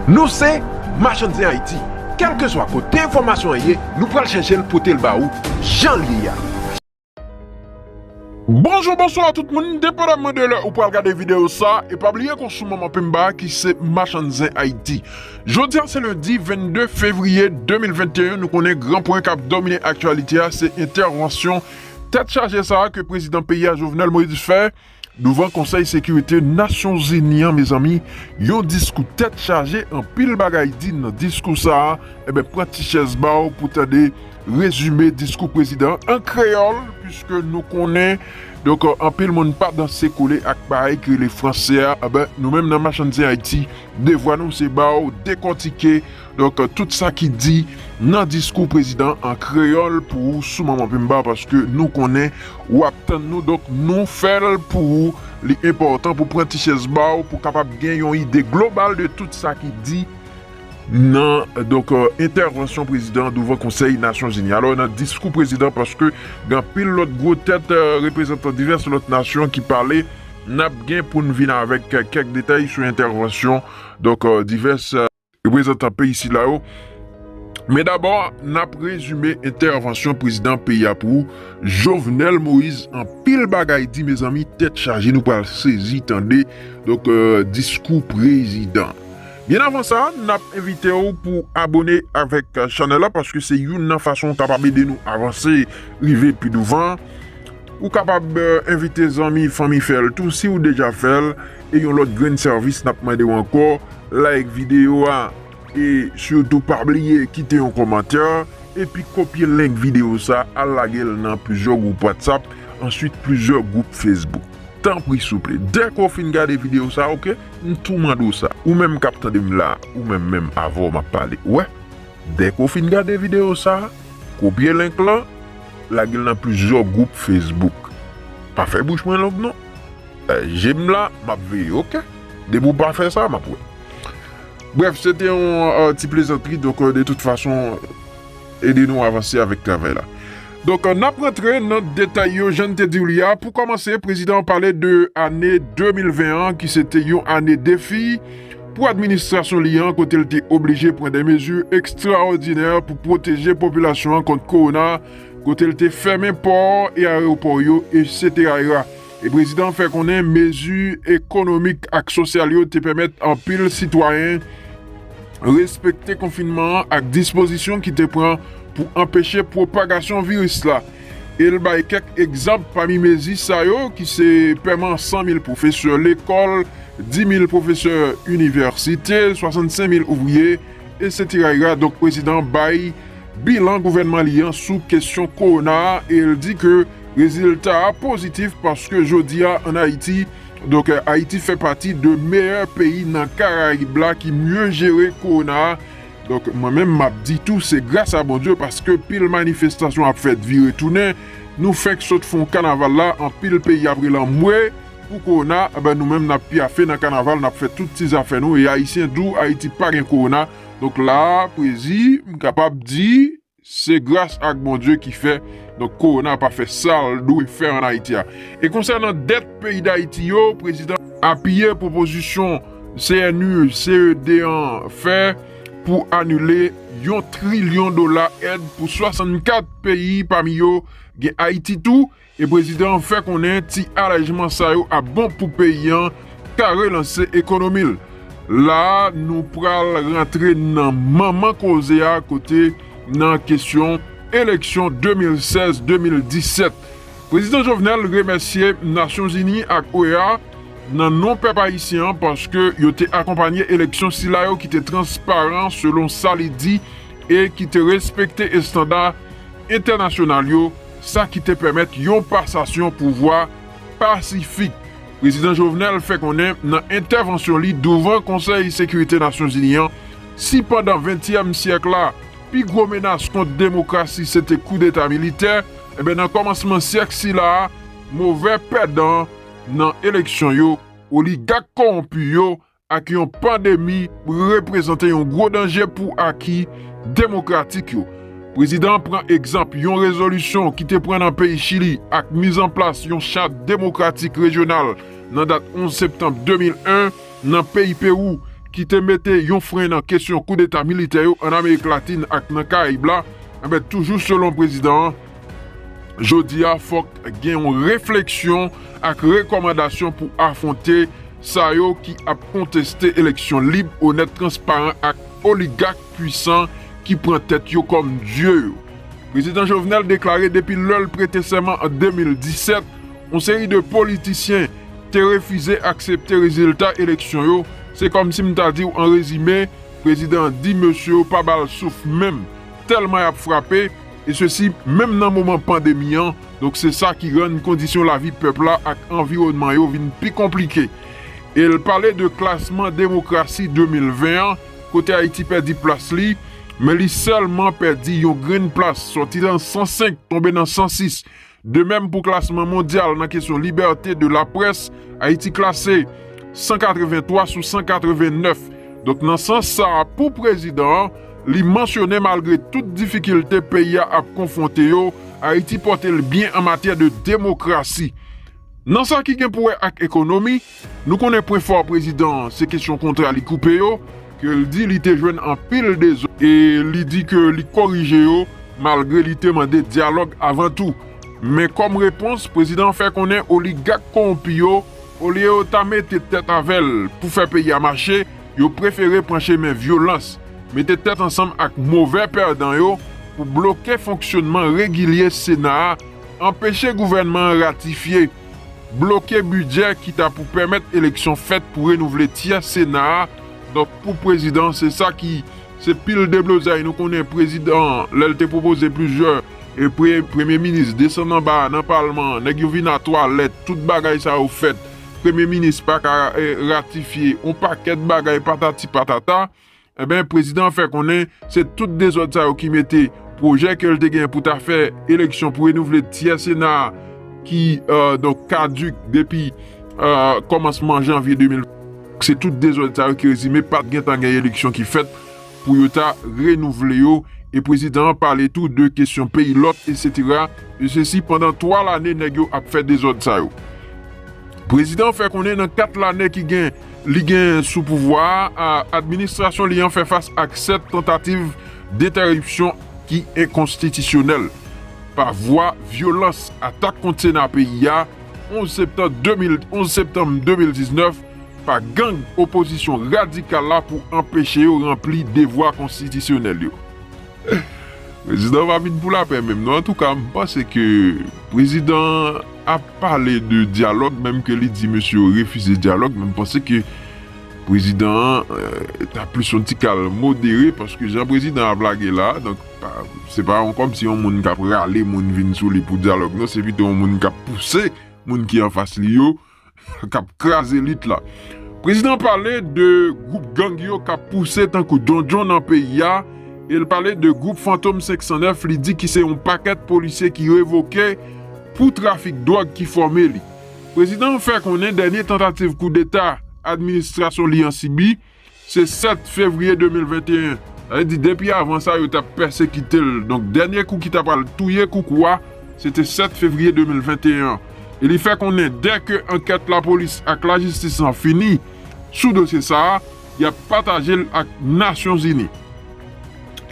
Nous c'est Marchandise Haïti. Quel que soit côté information nous prenons chercher le potel baou Jean Lia. Bonjour, bonsoir à tout le monde, dépendamment de l'heure où pour regarder vidéo ça, et pas oublier qu'on sous mon Pemba qui c'est Marchandise Haïti. Jeudi, c'est le 22 février 2021, nous connaissons grand point cap dominé actualité, c'est intervention tête chargée ça que le président pays Jovenel Moïse fait devant Conseil sécurité Nations Unies, mes amis. Yon discours tête chargée en pile bagay dit dans discours ça, et ben prend ti chaise bao pour t'aider résumé discours président en créole puisque nous connaissons donc en pile monde pas dans ces collés avec pareil que les Français ben nous même dans Marchandise Haïti dévoilons ces bao décortiquer donc tout ça qui dit dans discours président en créole pour sous maman Pemba parce que nous connaissons ou attend nous donc nous faire pour l'important pour prendre chaise bao pour capable gagner une idée globale de tout ça qui dit non, donc intervention président devant Conseil Nations Unies. Alors, dans discours président, parce que dans pile l'autre gros tête représentant diverses autres nations qui parlaient, n'a bien pour nous venir avec quelques détails sur l'intervention, donc diverses représentants pays ici là-haut. Mais d'abord, n'a résumé intervention président pays pour Jovenel Moïse en pile bagaille dit mes amis tête chargée nous parle saisi tendez donc discours président. Bien avant ça, nous avons invité pour abonner avec la chaîne là parce que c'est une façon capable de nous avancer, arriver plus devant. Ou capable d'inviter les amis, famille faire tout si vous déjà fait et yon l'autre grand service n'a pas demandé encore like vidéo et surtout pas oublier quitter un commentaire et puis copier le link vidéo ça à la gueule dans plusieurs groupes WhatsApp, ensuite plusieurs groupes Facebook. Tant pis s'il vous plaît, dès qu'on finit de regarder vidéo ça, ok, tout le monde ça, ou même capteur de là, ou même avant m'a parlé, ouais, dès qu'on finit de regarder vidéo ça, copier link là, la gueule dans plusieurs groupes Facebook. Pas fait bouche moins long non, j'aime là, m'a veillé, ok, de vous pas faire ça, m'a poué. Bref, c'était un petit plaisanterie, donc de toute façon, aidez-nous à avancer avec le travail là. Donc, on a rentré dans le détail, je ne te dis rien. Pour commencer, le président parlait de l'année 2021 qui c'était une année défi pour l'administration liant quand elle était obligée de prendre des mesures extraordinaires pour protéger la population contre Corona, quand elle était fermée port et aéroport, etc. Et le président fait qu'on ait mesures économiques et sociales qui permettent en pile citoyens respecter le confinement avec dispositions qui te prend pour empêcher la propagation virus là. Il y a quelques exemples parmi mes qui c'est paiement 100 000 professeurs l'école, 10 000 professeurs universités, 65 000 ouvriers, etc. Donc, le président bail bilan gouvernement liant sous question Corona et il dit que résultat positif parce que jeudi en Haïti, donc Haïti fait partie de meilleurs pays dans les Caraïbes qui mieux géré Corona. Donc moi-même m'a dit tout c'est grâce à bon Dieu parce que pile manifestation a fait virer tourner nous fait que saute font carnaval là en pile pays après l'amoué pour Corona ben nous-mêmes n'a pas fait dans carnaval n'a fait toutes ces affaires nous et haïtiens d'où Haïti pas rien Corona donc là président capable dire c'est grâce à bon Dieu qui fait donc Corona pas fait ça d'où il fait en Haïti et concernant dette pays d'Haïti yo président a appuyé proposition CNU CED1 fait pour annuler $1 trillion aide pour 64 pays parmi eux Haïti tout et président fait qu'on ait un petit allègement ça à bon pour paysan car relancer économie là nous pral rentrer dans maman causé à côté dans question élection 2016-2017 président Jovenel remercier Nations Unies ak OEA nan non peuple haïtien parce que yo te accompagné élection si la yo qui était transparent selon ça li dit et qui te respecté les standards internationaux ça qui te permet yon passation pouvoir pacifique président Jovenel fait qu'on est dans intervention li devant Conseil sécurité Nations Unies si pendant 20e siècle là plus gros menace contre démocratie c'était coup d'état militaire et ben dans commencement siècle si là mauvais perdant dans l'élection yo, oligarque corrompu yo, ak yon pandémie représenter un gros danger pour acquis démocratique yo. Président prend exemple yon résolution qui te prend dans pays Chili ak mise en place yon charte démocratique régional dans date 11 septembre 2001 dans pays Pérou qui te mette yon frein dans question coup d'état militaire en Amérique latine ak dans Caraïbes là, toujours selon le président, jodi a faut gen une réflexion ak recommandation pour affronter ça yo qui a contesté élection libre, honnête, transparent ak oligarque puissant qui prend tête yo comme Dieu. Président Jovenel déclaré depuis l'heure prêté serment en 2017, une série de politiciens te refusé accepter résultat élection yo. C'est comme si m'ta dit en résumé, président dit monsieur pas bal souffle même tellement il a frappé et ceci même dans moment pandémie. Donc c'est ça qui rend une condition la vie peuple là avec environnement yo vinn plus compliqué. Et il parlait de classement démocratie 2021 côté Haïti perdu place li, mais il seulement perdu une grande place, sorti dans 105, tombé dans 106. De même pour classement mondial dans question liberté de la presse, Haïti classé 183 sur 189. Donc dans ce sens ça pour président, il mentionnait malgré toute difficulté pays à confronter Haïti porte le bien en matière de démocratie. Dans ça qui gen pour avec économie, nous connaissons point fort président, c'est question contre li coupé yo, que il dit il était jeune en pile des autres et il dit que il corrige yo malgré il te demandé dialogue avant tout. Mais comme réponse, président fait qu'on est oligarque corrompu yo, au lieu de ta mettre tête avec pour faire payer à marché, yo préféré pencher mes violences, mettre tête ensemble avec mauvais perdant yo pour bloquer fonctionnement régulier Sénat, empêcher gouvernement ratifier, bloquer budget qui t'a pour permettre élection faite pour renouveler tiers Sénat. Donc pour président, c'est ça qui c'est pile de blosaille. Nous connaissons président, là il te proposé plusieurs et premier ministre descend en bas dans le parlement, nèg yo vinn à toilette, toute bagaille ça ou fait. Premier ministre pas ratifié, on paquet de bagaille patati patata. Eh ben président fait qu'on est c'est toutes des autres ça qui mettait projet que te gain pour ta faire élection pour renouveler tiers Sénat qui donc caduc depuis commencement janvier 2020. C'est toutes des autres qui résumé pas de gain élection qui fait pour yota renouveler yo et président parlait tout de questions pays l'autre etc. Et ceci pendant 3 années nèg yo a fait des autres ça yo. Président fait qu'on est dans 4 années qui gain li gain sous pouvoir administration li fait face à 7 tentatives d'interruption qui est constitutionnelle par voie violence attaque contre Sénat pays 11 septembre 2019 par gang opposition radicale là pour empêcher ou remplir devoir constitutionnel yo. Président va venir pour la paix même. Non, en tout cas, je pense que président a parlé de dialogue, même que lui dit monsieur refusé dialogue, même pense que président a plus un petit calme modéré parce que Jean président a blagué là, donc c'est pas comme si on moun qui a râlé moun vinn sous lui pour dialogue, non, c'est plutôt un moun qui a poussé moun qui en face li yo, qui a crasé lit là. Président parlait de groupe gang yo qui a poussé tant que donjon dans pays ya. Il parlait de groupe Fantôme 509, il dit que c'est un paquet de policiers qui révoquait pour trafic de drogue qui formait li. Président fait qu'on est dernière tentative coup d'état administration li en Sibi, c'est 7 février 2021. Il dit depuis avant ça il t'a persécuté. Donc dernier coup qui t'a parlé touyer Koukoua, c'était 7 février 2021. Il fait qu'on est dès que enquête la police avec la justice en fini sous dossier ça, il a partagé avec Nations Unies.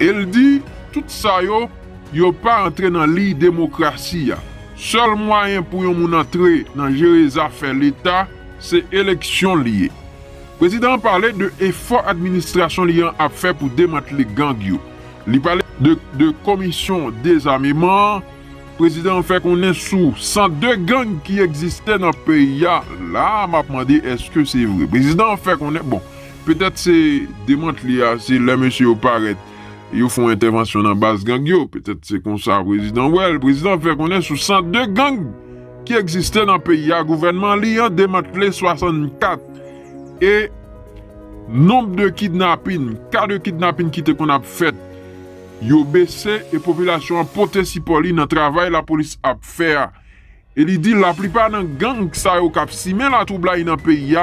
Il dit tout ça yo pas entrer dans la démocratie. Seul moyen pour yon moun entrer dans gérer les affaires l'État, c'est élection liée. Président parlait de effort administration lié à faire pour démanteler gang yo. Il parlait de commission désarmement. Président fait qu'on est sous 102 gangs qui existaient dans le pays. Là, m'a demandé est-ce que c'est vrai. Président fait qu'on est bon. Peut-être c'est démanteler, c'est là monsieur au paraît. Ils font intervention dans base gang yo, peut-être c'est comme ça président. Ouais, le président fait qu'on est sous 102 gangs qui existaient dans le pays. Le gouvernement liant démantelé 64 et nombre de kidnapping, cas de kidnapping qui te qu'on a fait, yo baissé et population porté si poli dans travail la police a fait. Et il dit la plupart dans gang ça yo cap si mais la trouble dans le pays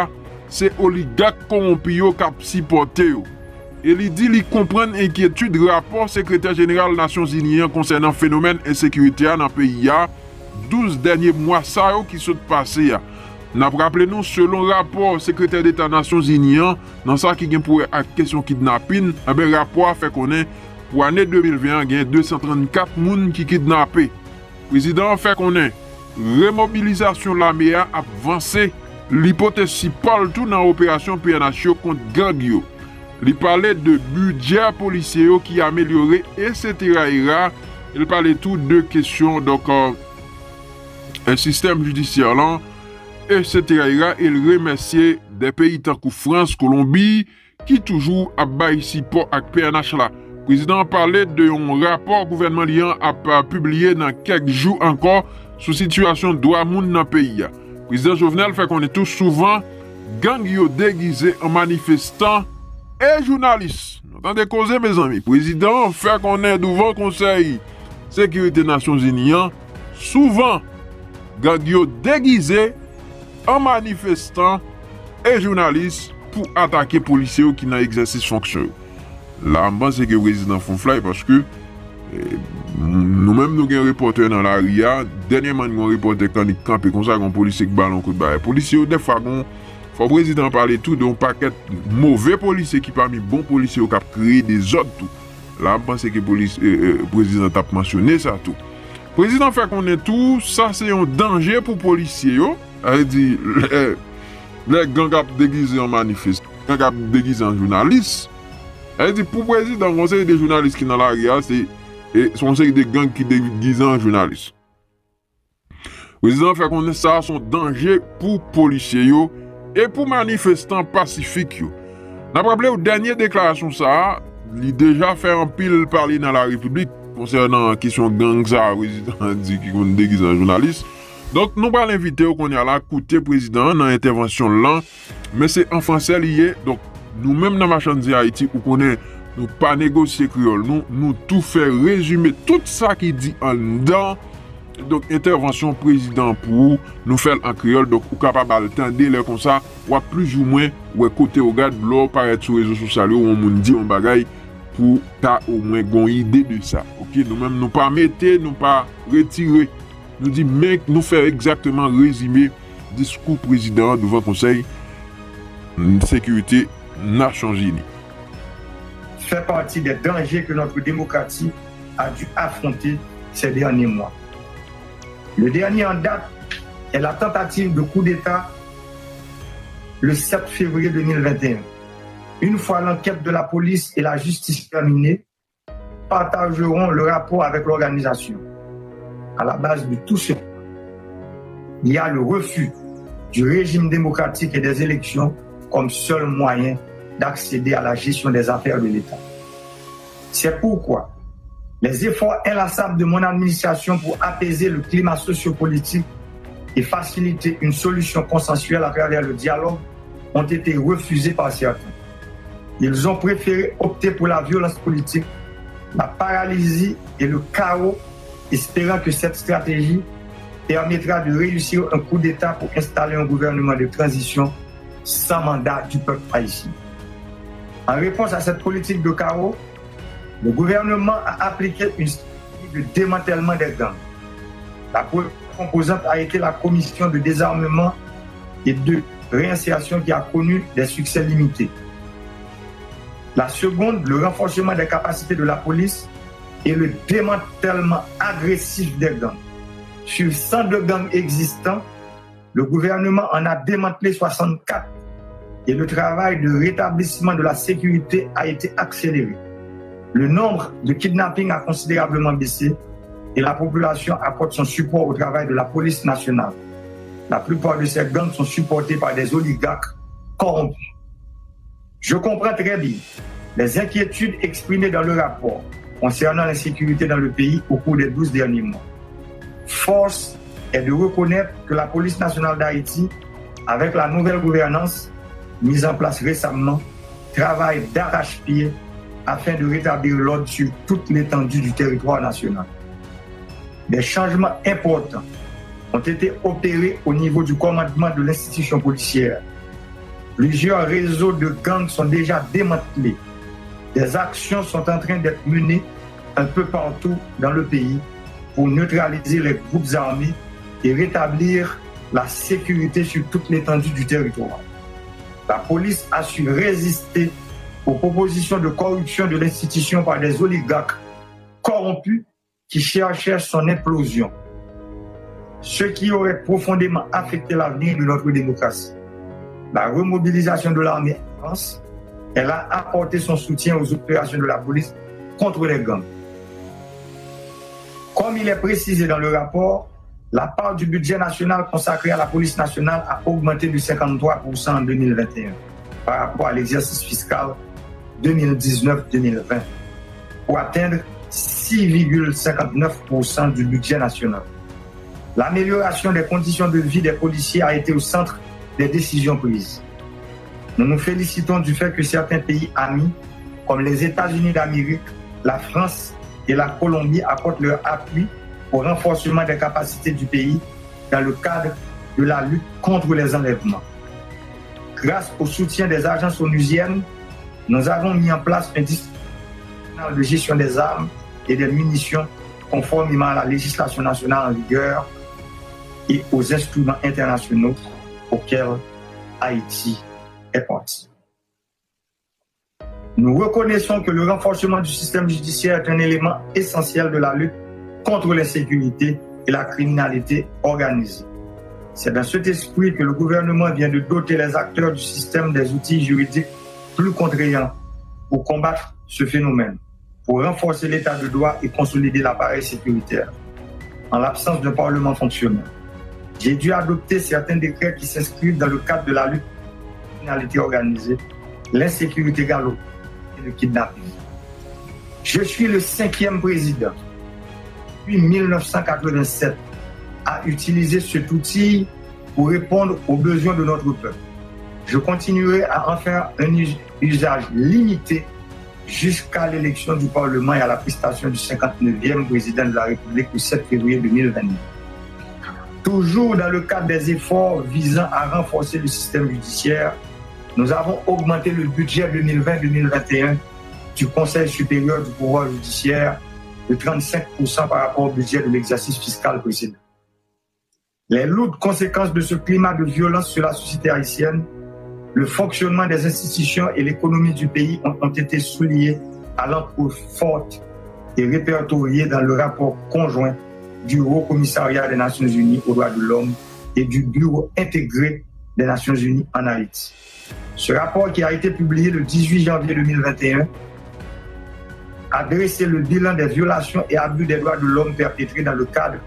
c'est oligarque corrompu yo cap si porté yo. Et il dit qu'il comprend l'inquiétude du rapport secrétaire général des Nations Unies concernant phénomène insécurité dans le pays. 12 derniers mois ça qui sont passés. N'a rappelé nous selon rapport secrétaire d'État Nations Unies dans ça qui gagne pour la question kidnapping, ben rapport fait connaît pour année 2020 il y a 234 personnes qui kidnappé. Président fait connaît remobilisation de l'armée a avancé l'hypothèse si parle tout dans opération PNH contre gang yo. Il parlait de budget policier qui a amélioré etc. Il parlait tout de questions donc un système judiciaire là etc. Il remerciait des pays tels que France, Colombie qui toujours a bail support avec PNH là. Le président parlait de un rapport gouvernemental a publié dans quelques jours encore sur situation droit moun dans le pays. Le président Jovenel fait qu'on est tous souvent gang yo déguisé en manifestants et journalistes. Entendez causer mes amis. Le président fait qu'on est devant Conseil Sécurité Nations Unies souvent gang yo déguisé en manifestants et journalistes pour attaquer les policiers qui n'ont exercice fonction. Là, je pense que le président font fly parce que nous-mêmes, nous avons un reporter dans la RIA. Dernièrement, nous avons un reporter quand il campé comme ça, un policier qui ballon coup de balle. Les policiers, des fois, il faut le président parler tout d'un paquet de mauvais policiers qui parmi bons policiers qui ont créé des autres tout. Là, je pense que le président a mentionné ça tout. Le président fait qu'on est tout, ça c'est un danger pour les policiers. Elle dit, les gangs déguisés en manifestant, les gangs déguisés en journalistes. Elle dit, pour le président, le conseil des journalistes qui sont dans l'ARIA, c'est son conseil des gangs qui déguisent en journalistes. Le président fait qu'on est ça, son danger pour les policiers et pour les manifestants pacifiques. N'a pas rappelé aux dernières déclarations, ça, il a déjà fait un pile parler dans la République concernant la question gang, ça, le président dit qu'il est déguisé en journaliste. Donc, nous allons l'inviter qu'on est à la côté président dans l'intervention là, mais c'est en français lié. Donc, nous-mêmes dans Marchandise Haïti, où qu'on est, nous pas négocier créole, nous tout faire résumer tout ça qui dit en dedans. Donc, intervention président pour nous faire en créole. Donc, vous capable d'entendre comme ça, ou plus ou moins, ou côté au gars de l'eau, paraître sur les réseaux sociaux, où on dit un bagage pour ta au moins une idée de ça. Ok, nous-mêmes, nous pas mettre, nous pas retirer. Nous dit, mais nous faire exactement résumer discours président devant le Conseil de sécurité Nations Unies. Fait partie des dangers que notre démocratie a dû affronter ces derniers mois. Le dernier en date est la tentative de coup d'État le 7 février 2021. Une fois l'enquête de la police et la justice terminée, partageront le rapport avec l'organisation. À la base de tout ce, il y a le refus du régime démocratique et des élections comme seul moyen d'accéder à la gestion des affaires de l'État. C'est pourquoi les efforts inlassables de mon administration pour apaiser le climat sociopolitique et faciliter une solution consensuelle à travers le dialogue ont été refusés par certains. Ils ont préféré opter pour la violence politique, la paralysie et le chaos, espérant que cette stratégie permettra de réussir un coup d'État pour installer un gouvernement de transition sans mandat du peuple haïtien. En réponse à cette politique de chaos, le gouvernement a appliqué une stratégie de démantèlement des gangs. La première composante a été la commission de désarmement et de réinsertion qui a connu des succès limités. La seconde, le renforcement des capacités de la police et le démantèlement agressif des gangs. Sur 102 gangs existants, le gouvernement en a démantelé 64 et le travail de rétablissement de la sécurité a été accéléré. Le nombre de kidnappings a considérablement baissé et la population apporte son support au travail de la police nationale. La plupart de ces gangs sont supportés par des oligarques corrompus. Je comprends très bien les inquiétudes exprimées dans le rapport concernant l'insécurité dans le pays au cours des 12 derniers mois. Force est de reconnaître que la police nationale d'Haïti, avec la nouvelle gouvernance mise en place récemment, travaille d'arrache-pied afin de rétablir l'ordre sur toute l'étendue du territoire national. Des changements importants ont été opérés au niveau du commandement de l'institution policière. Plusieurs réseaux de gangs sont déjà démantelés. Des actions sont en train d'être menées un peu partout dans le pays pour neutraliser les groupes armés et rétablir la sécurité sur toute l'étendue du territoire. La police a su résister aux propositions de corruption de l'institution par des oligarques corrompus qui cherchaient son implosion, ce qui aurait profondément affecté l'avenir de notre démocratie. La remobilisation de l'armée en France, elle a apporté son soutien aux opérations de la police contre les gangs. Comme il est précisé dans le rapport, la part du budget national consacré à la police nationale a augmenté de 53% en 2021 par rapport à l'exercice fiscal 2019-2020 pour atteindre 6,59% du budget national. L'amélioration des conditions de vie des policiers a été au centre des décisions prises. Nous nous félicitons du fait que certains pays amis, comme les États-Unis d'Amérique, la France et la Colombie, apportent leur appui au renforcement des capacités du pays dans le cadre de la lutte contre les enlèvements. Grâce au soutien des agences onusiennes, nous avons mis en place un dispositif de gestion des armes et des munitions conformément à la législation nationale en vigueur et aux instruments internationaux auxquels Haïti est partie. Nous reconnaissons que le renforcement du système judiciaire est un élément essentiel de la lutte contre l'insécurité et la criminalité organisée. C'est dans cet esprit que le gouvernement vient de doter les acteurs du système des outils juridiques plus contraignants pour combattre ce phénomène, pour renforcer l'état de droit et consolider l'appareil sécuritaire. En l'absence d'un parlement fonctionnel, j'ai dû adopter certains décrets qui s'inscrivent dans le cadre de la lutte contre la criminalité organisée, l'insécurité galopante et le kidnapping. Je suis le 5e président depuis 1987 à utiliser cet outil pour répondre aux besoins de notre peuple. Je continuerai à en faire un usage limité jusqu'à l'élection du Parlement et à la prestation du 59e président de la République le 7 février 2022. Toujours dans le cadre des efforts visant à renforcer le système judiciaire, nous avons augmenté le budget 2020-2021 du Conseil supérieur du pouvoir judiciaire de 35% par rapport au budget de l'exercice fiscal précédent. Les lourdes conséquences de ce climat de violence sur la société haïtienne, le fonctionnement des institutions et l'économie du pays ont été soulignés à l'entrée forte et répertoriés dans le rapport conjoint du Haut Commissariat des Nations Unies aux droits de l'homme et du Bureau intégré des Nations Unies en Haïti. Ce rapport, qui a été publié le 18 janvier 2021, a dressé le bilan des violations et abus des droits de l'homme perpétrés dans le cadre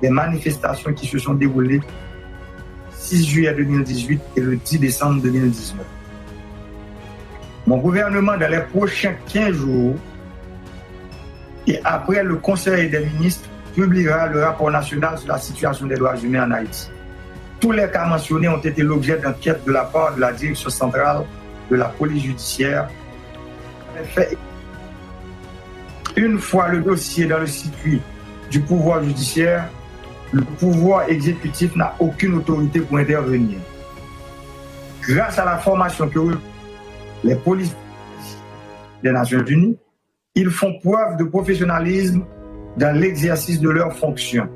des manifestations qui se sont déroulées le 6 juillet 2018 et le 10 décembre 2019. Mon gouvernement, dans les prochains 15 jours, et après le Conseil des ministres, publiera le rapport national sur la situation des droits humains en Haïti. Tous les cas mentionnés ont été l'objet d'enquêtes de la part de la Direction centrale de la police judiciaire. En effet, une fois le dossier dans le circuit du pouvoir judiciaire, le pouvoir exécutif n'a aucune autorité pour intervenir. Grâce à la formation que les policiers des Nations Unies, ils font preuve de professionnalisme dans l'exercice de leurs fonctions.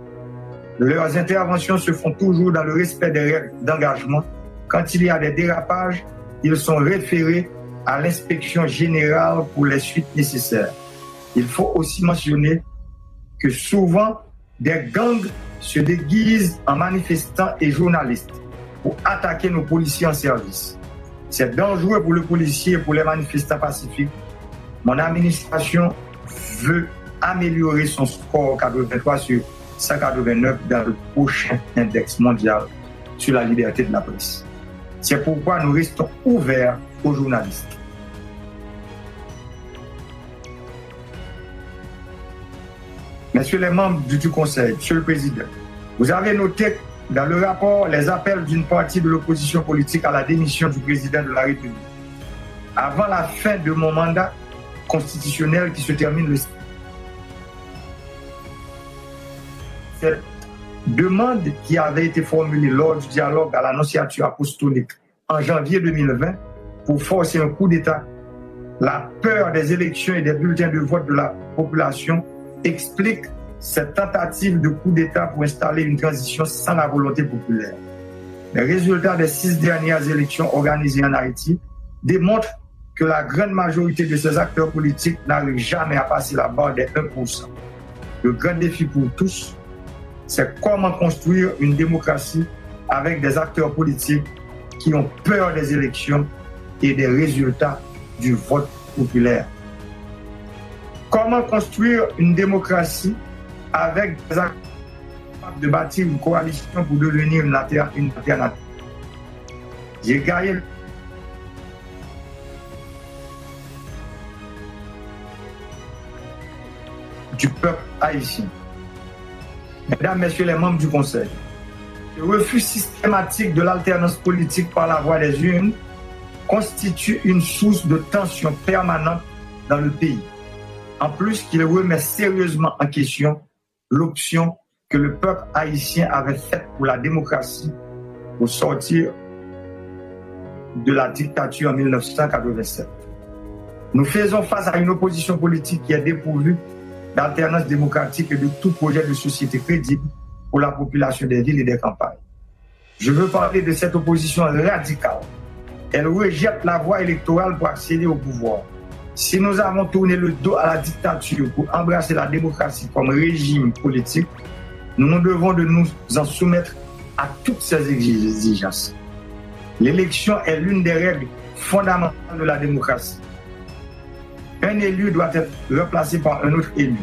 Leurs interventions se font toujours dans le respect des règles d'engagement. Quand il y a des dérapages, ils sont référés à l'inspection générale pour les suites nécessaires. Il faut aussi mentionner que souvent, des gangs se déguisent en manifestants et journalistes pour attaquer nos policiers en service. C'est dangereux pour le policier et pour les manifestants pacifiques. Mon administration veut améliorer son score 83 sur 189 dans le prochain index mondial sur la liberté de la presse. C'est pourquoi nous restons ouverts aux journalistes. Messieurs les membres du Conseil, Monsieur le Président, vous avez noté dans le rapport les appels d'une partie de l'opposition politique à la démission du président de la République. Avant la fin de mon mandat constitutionnel qui se termine le 6. Cette demande qui avait été formulée lors du dialogue à l'Annonciature apostolique en janvier 2020 pour forcer un coup d'État, la peur des élections et des bulletins de vote de la population explique cette tentative de coup d'État pour installer une transition sans la volonté populaire. Les résultats des 6 dernières élections organisées en Haïti démontrent que la grande majorité de ces acteurs politiques n'arrivent jamais à passer la barre des 1%. Le grand défi pour tous, c'est comment construire une démocratie avec des acteurs politiques qui ont peur des élections et des résultats du vote populaire. Comment construire une démocratie avec des acteurs de bâtir une coalition pour devenir une alternative. J'ai gagné du peuple haïtien. Mesdames, Messieurs les membres du Conseil, le refus systématique de l'alternance politique par la voie des urnes constitue une source de tension permanente dans le pays. En plus qu'il remet sérieusement en question l'option que le peuple haïtien avait faite pour la démocratie pour sortir de la dictature en 1987. Nous faisons face à une opposition politique qui est dépourvue d'alternance démocratique et de tout projet de société crédible pour la population des villes et des campagnes. Je veux parler de cette opposition radicale. Elle rejette la voie électorale pour accéder au pouvoir. Si nous avons tourné le dos à la dictature pour embrasser la démocratie comme régime politique, nous nous devons de nous en soumettre à toutes ces exigences. L'élection est l'une des règles fondamentales de la démocratie. Un élu doit être remplacé par un autre élu.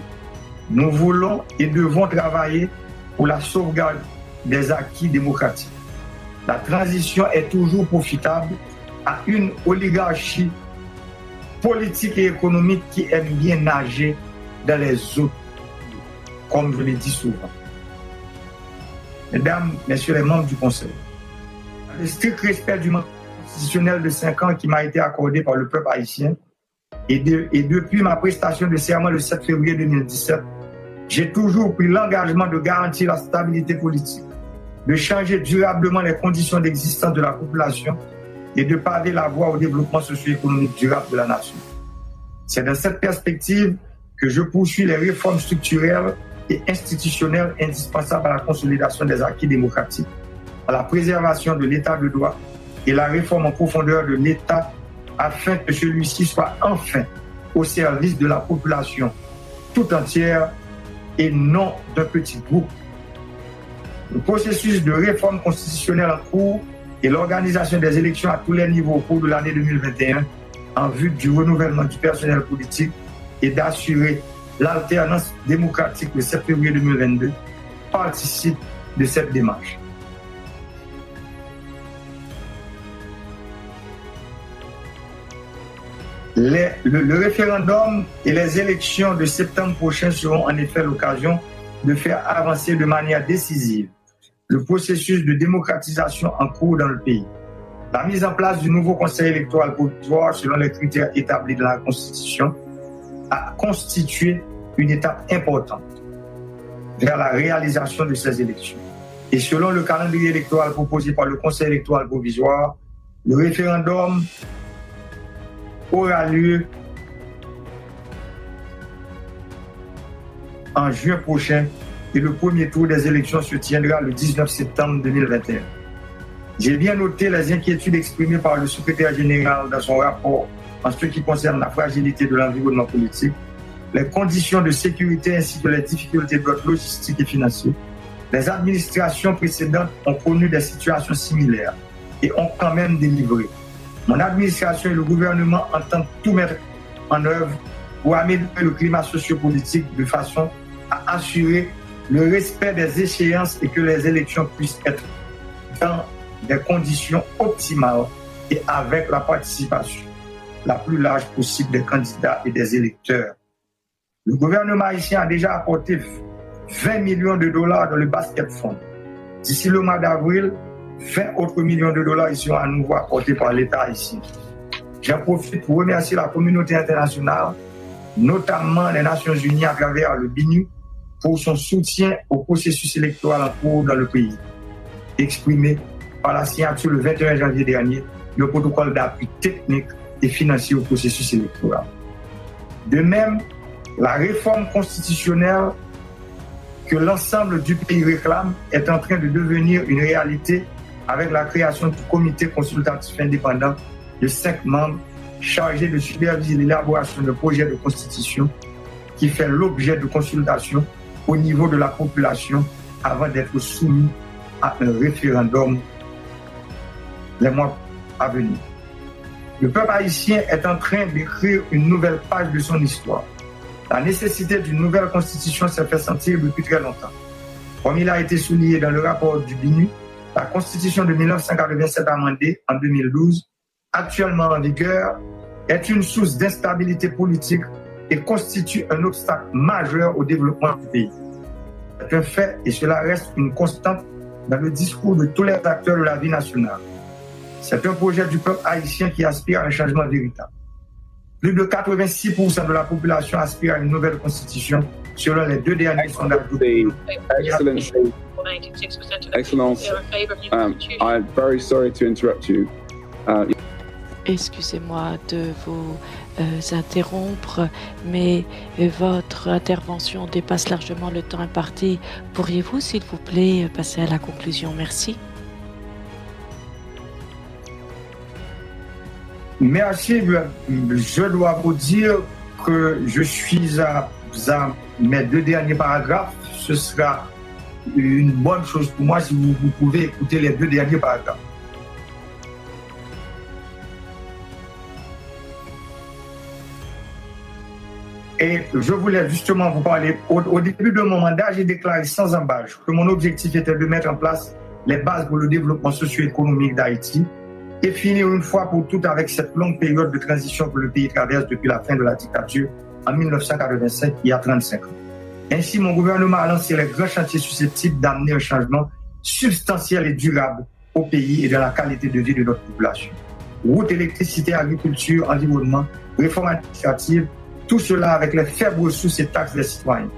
Nous voulons et devons travailler pour la sauvegarde des acquis démocratiques. La transition est toujours profitable à une oligarchie politique et économique qui aime bien nager dans les eaux, comme je l'ai dit souvent. Mesdames, Messieurs les membres du Conseil, le strict respect du mandat constitutionnel de 5 ans qui m'a été accordé par le peuple haïtien, et depuis ma prestation de serment le 7 février 2017, j'ai toujours pris l'engagement de garantir la stabilité politique, de changer durablement les conditions d'existence de la population et de paver la voie au développement socio-économique durable de la nation. C'est dans cette perspective que je poursuis les réformes structurelles et institutionnelles indispensables à la consolidation des acquis démocratiques, à la préservation de l'état de droit et la réforme en profondeur de l'État afin que celui-ci soit enfin au service de la population tout entière et non d'un petit groupe. Le processus de réforme constitutionnelle en cours et l'organisation des élections à tous les niveaux au cours de l'année 2021 en vue du renouvellement du personnel politique et d'assurer l'alternance démocratique le 7 février 2022 participe de cette démarche. Le référendum et les élections de septembre prochain seront en effet l'occasion de faire avancer de manière décisive le processus de démocratisation en cours dans le pays. La mise en place du nouveau conseil électoral provisoire selon les critères établis dans la Constitution a constitué une étape importante vers la réalisation de ces élections. Et selon le calendrier électoral proposé par le conseil électoral provisoire, le référendum aura lieu en juin prochain et le premier tour des élections se tiendra le 19 septembre 2021. J'ai bien noté les inquiétudes exprimées par le secrétaire général dans son rapport en ce qui concerne la fragilité de l'environnement politique, les conditions de sécurité ainsi que les difficultés d'ordre logistique et financier. Les administrations précédentes ont connu des situations similaires et ont quand même délivré. Mon administration et le gouvernement entendent tout mettre en œuvre pour améliorer le climat sociopolitique de façon à assurer le respect des échéances et que les élections puissent être dans des conditions optimales et avec la participation la plus large possible des candidats et des électeurs. Le gouvernement haïtien a déjà apporté 20 millions de dollars dans le basket fund. D'ici le mois d'avril, 20 autres millions de dollars seront à nouveau apportés par l'État haïtien. J'en profite pour remercier la communauté internationale, notamment les Nations Unies à travers le BINU, pour son soutien au processus électoral en cours dans le pays, exprimé par la signature le 21 janvier dernier du protocole d'appui technique et financier au processus électoral. De même, la réforme constitutionnelle que l'ensemble du pays réclame est en train de devenir une réalité avec la création du comité consultatif indépendant de 5 membres chargés de superviser l'élaboration de projets de constitution qui fait l'objet de consultation au niveau de la population avant d'être soumis à un référendum les mois à venir. Le peuple haïtien est en train d'écrire une nouvelle page de son histoire. La nécessité d'une nouvelle constitution s'est fait sentir depuis très longtemps. Comme il a été souligné dans le rapport du BINU, la constitution de 1987 amendée en 2012, actuellement en vigueur, est une source d'instabilité politique et constitue un obstacle majeur au développement du pays. C'est un fait et cela reste une constante dans le discours de tous les acteurs de la vie nationale. C'est un projet du peuple haïtien qui aspire à un changement véritable. Plus de 86% de la population aspire à une nouvelle constitution selon les 2 derniers sondages. Excellence, I'm very sorry to interrupt you. Excusez-moi de vous interrompre, mais votre intervention dépasse largement le temps imparti. Pourriez-vous, s'il vous plaît, passer à la conclusion? Merci. Merci. Je dois vous dire que je suis à mes 2 derniers paragraphes. Ce sera une bonne chose pour moi si vous pouvez écouter les 2 derniers paragraphes. Et je voulais justement vous parler, au début de mon mandat, j'ai déclaré sans embâche que mon objectif était de mettre en place les bases pour le développement socio-économique d'Haïti et finir une fois pour toutes avec cette longue période de transition que le pays traverse depuis la fin de la dictature en 1985, il y a 35 ans. Ainsi, mon gouvernement a lancé les grands chantiers susceptibles d'amener un changement substantiel et durable au pays et dans la qualité de vie de notre population. Routes, électricité, agriculture, environnement, réforme administrative, tout cela avec les faibles ressources et taxes des citoyens.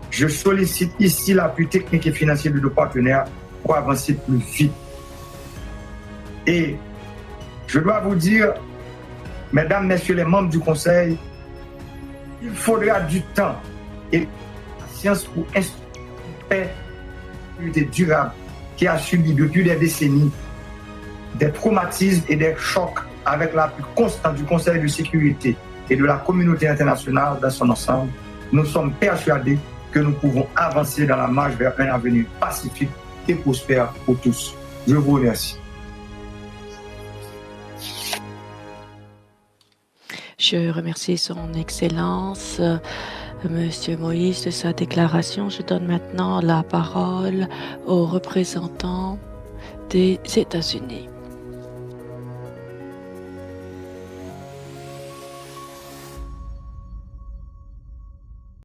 Je sollicite ici l'appui technique et financier de nos partenaires pour avancer plus vite. Et je dois vous dire, mesdames, messieurs les membres du Conseil, il faudra du temps et de la patience pour instaurer une paix durable qui a subi depuis des décennies des traumatismes et des chocs avec l'appui constant du Conseil de sécurité et de la communauté internationale dans son ensemble. Nous sommes persuadés que nous pouvons avancer dans la marche vers un avenir pacifique et prospère pour tous. Je vous remercie. Je remercie son Excellence, Monsieur Moïse, de sa déclaration. Je donne maintenant la parole aux représentants des États-Unis.